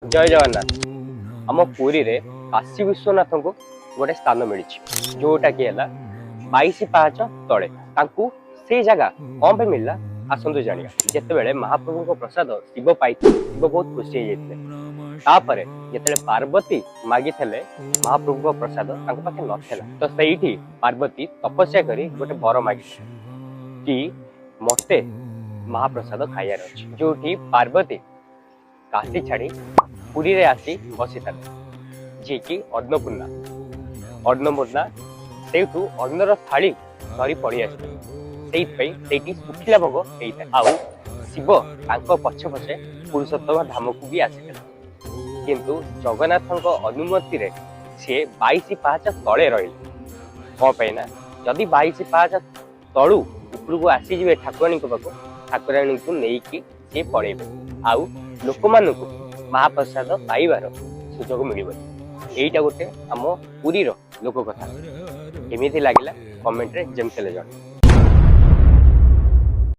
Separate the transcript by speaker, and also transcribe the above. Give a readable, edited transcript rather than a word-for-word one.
Speaker 1: जय जगन्नाथ। आम पुरी रे काशी विश्वनाथ को गोटे स्थान मिली जोटा कि 22 पाहाच तले से जगह कौन पे मिलला आसतु जानिया। जिते महाप्रभु को प्रसाद शिव पाई शिव बहुत खुशी होते जिते पार्वती मागी महाप्रभु को प्रसाद पाखे नथिला तो सही पार्वती तपस्या करी गोटे वर मागी कि मते महाप्रसाद खाइबार अछि। जो पार्वती काशी छाड़ी पुरी रे आसी बसी था जी की अन्नपूर्णा से अन्नर थाली धरी पड़ी आसी सुखिला भोग होता है। आउ शिव पछे पछे पुरुषोत्तम धाम को भी आसी किंतु जगन्नाथ अनुमति रे सी 22 पाहाच तले रही कौन पे ना जदि 22 पाहाच तलू उपरको आसीजे ठाकुराणी पाक ठाकुराणी को लेकिन सी पड़े आउ लोक मानू महाप्रसाद पाइबार सुजोग मिल। यहीटा गोटे आम पुरीर लोक कथा केमी लगे कमेंट रे जमते जन।